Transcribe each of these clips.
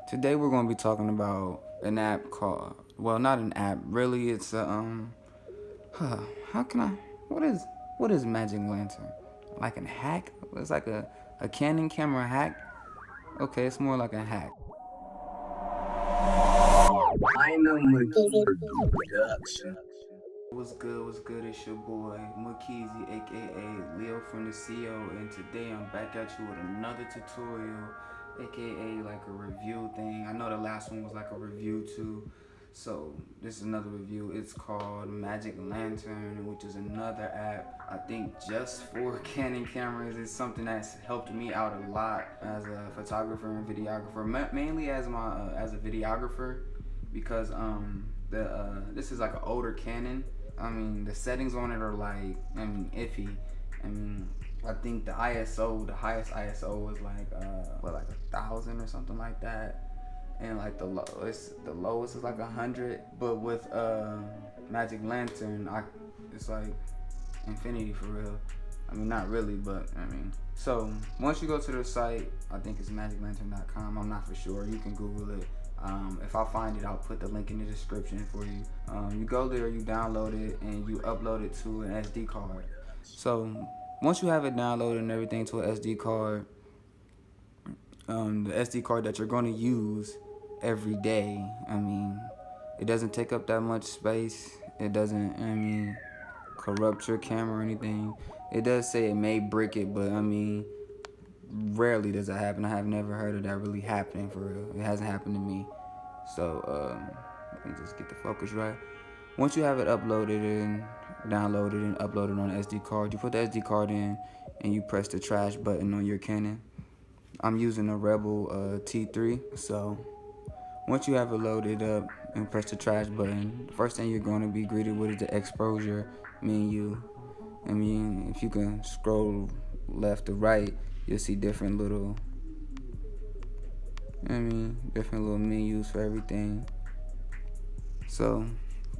Today we're going to be talking about an app called, well, not an app, really. It's a how can I? What is Magic Lantern? Like a hack? It's like a Canon camera hack. Okay, it's more like a hack. What's good? What's good? It's your boy Makeezy, aka Leo from the CO, and today I'm back at you with another tutorial, aka like a review thing. I know the last one was like a review too, so this is another review. It's called Magic Lantern, which is another app I think just for Canon cameras. It's something that's helped me out a lot as a photographer and videographer, mainly as as a videographer, because this is like an older Canon. I mean, the settings on it are like, iffy. I mean, I think the ISO, the highest ISO is like, like 1,000 or something like that, and like the lowest is like 100. But with Magic Lantern, it's like infinity for real. I mean, not really, but I mean. So once you go to the site, I think it's magiclantern.com. I'm not for sure. You can Google it. If I find it, I'll put the link in the description for you. You go there, you download it, and you upload it to an SD card. So once you have it downloaded and everything to an SD card, the SD card that you're going to use every day, I mean, it doesn't take up that much space. It doesn't, corrupt your camera or anything. It does say it may brick it, but I mean, rarely does it happen. I have never heard of that really happening for real. It hasn't happened to me. So let me just get the focus right. Once you have it uploaded and downloaded and uploaded on the SD card, you put the SD card in and you press the trash button on your Canon. I'm using a Rebel T3. So once you have it loaded up and press the trash button, the first thing you're going to be greeted with is the exposure menu. I mean, if you can scroll left to right, you'll see different little menus for everything. So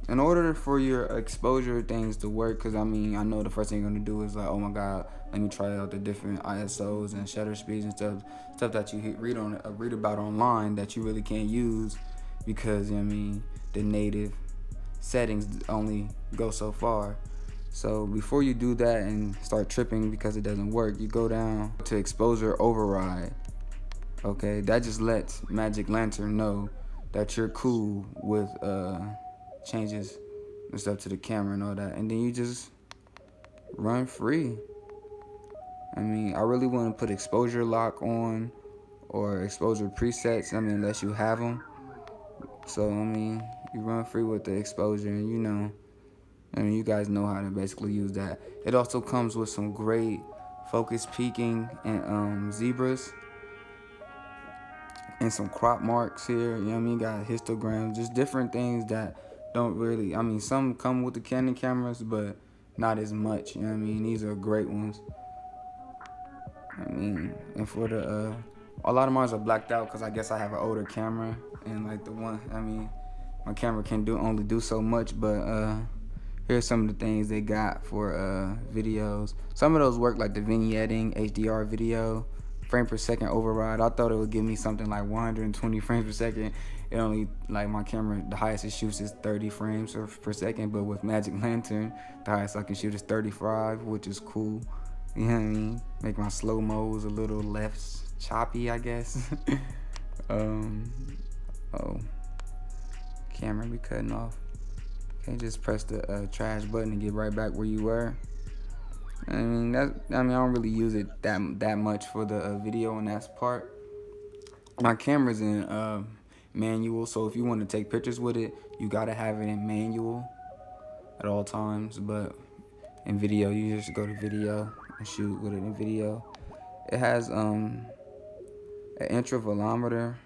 in order for your exposure things to work, because I know the first thing you're gonna do is like, oh my god, let me try out the different ISOs and shutter speeds and stuff that you read about online that you really can't use, because the native settings only go so far. So before you do that and start tripping because it doesn't work, you go down to exposure override. Okay, that just lets Magic Lantern know that you're cool with changes and stuff to the camera and all that, and then you just run free. I really wouldn't put exposure lock on or exposure presets, unless you have them. So you run free with the exposure, and you guys know how to basically use that. It also comes with some great focus peaking and zebras and some crop marks here. Got histograms, just different things that don't really, some come with the Canon cameras, but not as much. These are great ones. And for the a lot of mine are blacked out because I guess I have an older camera, and like my camera can only do so much, but here's some of the things they got for videos. Some of those work, like the vignetting, HDR video, frame per second override. I thought it would give me something like 120 frames per second. It only, like, my camera, the highest it shoots is 30 frames per second, but with Magic Lantern, the highest I can shoot is 35, which is cool. You know what I mean? Make my slow-mos a little less choppy, I guess. Camera be cutting off. Okay, just press the trash button and get right back where you were. I don't really use it that much for the video, and that's part. My camera's in manual, so if you want to take pictures with it, you gotta have it in manual at all times. But in video, you just go to video and shoot with it in video. It has an intervalometer,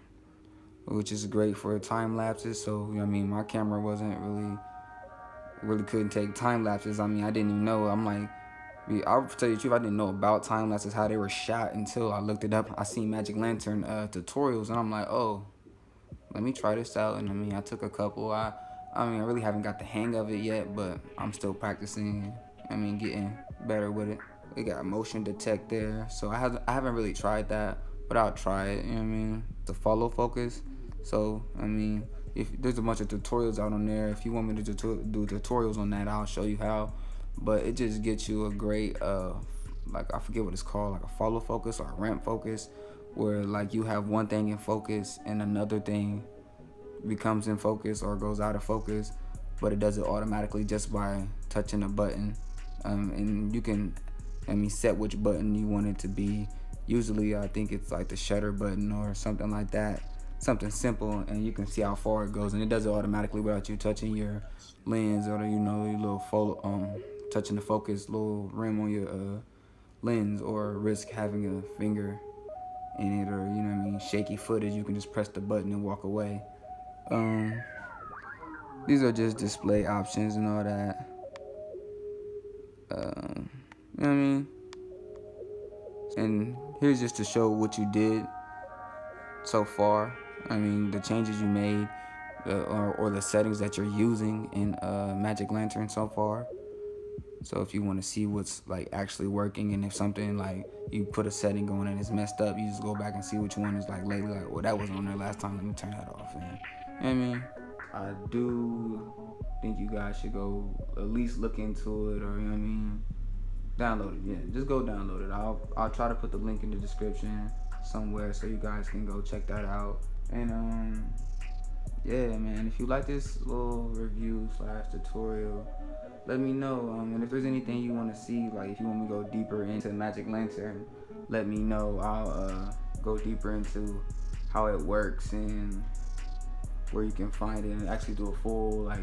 which is great for time lapses. So my camera wasn't really couldn't take time lapses. I didn't even know. I'll tell you the truth, I didn't know about time lapses, how they were shot, until I looked it up. I seen Magic Lantern tutorials, and I'm like, oh, let me try this out. And I took a couple. I really haven't got the hang of it yet, but I'm still practicing. Getting better with it. We got motion detect there, so I haven't really tried that, but I'll try it. You know what I mean? To follow focus. So I mean, if there's a bunch of tutorials out on there, if you want me to do tutorials on that, I'll show you how. But it just gets you a great like, I forget what it's called, like a follow focus or a ramp focus, where like you have one thing in focus and another thing becomes in focus or goes out of focus, but it does it automatically just by touching a button. And you can, set which button you want it to be. Usually I think it's like the shutter button or something like that, something simple, and you can see how far it goes, and it does it automatically without you touching your lens or your little touching the focus little rim on your lens, or risk having a finger in it, or shaky footage. You can just press the button and walk away. These are just display options and all that. You know what I mean? And here's just to show what you did so far. I mean, the changes you made, or the settings that you're using in Magic Lantern so far. So if you want to see what's like actually working, and if something like you put a setting going and it's messed up, you just go back and see which one is like lately, like, well, that was on there last time, let me turn that off. And, you know what I mean? I do think you guys should go at least look into it, or you know what I mean, download it. Yeah, just go download it. I'll try to put the link in the description somewhere so you guys can go check that out. And yeah, man, if you like this little review / tutorial, let me know. And if there's anything you want to see, like if you want me to go deeper into Magic Lantern, let me know. I'll go deeper into how it works and where you can find it, and actually do a full like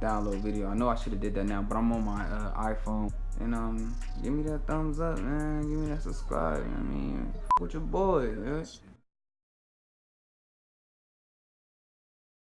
download video. I know I should have did that now, but I'm on my iPhone. And give me that thumbs up, man. Give me that subscribe. I mean, with your boy, man.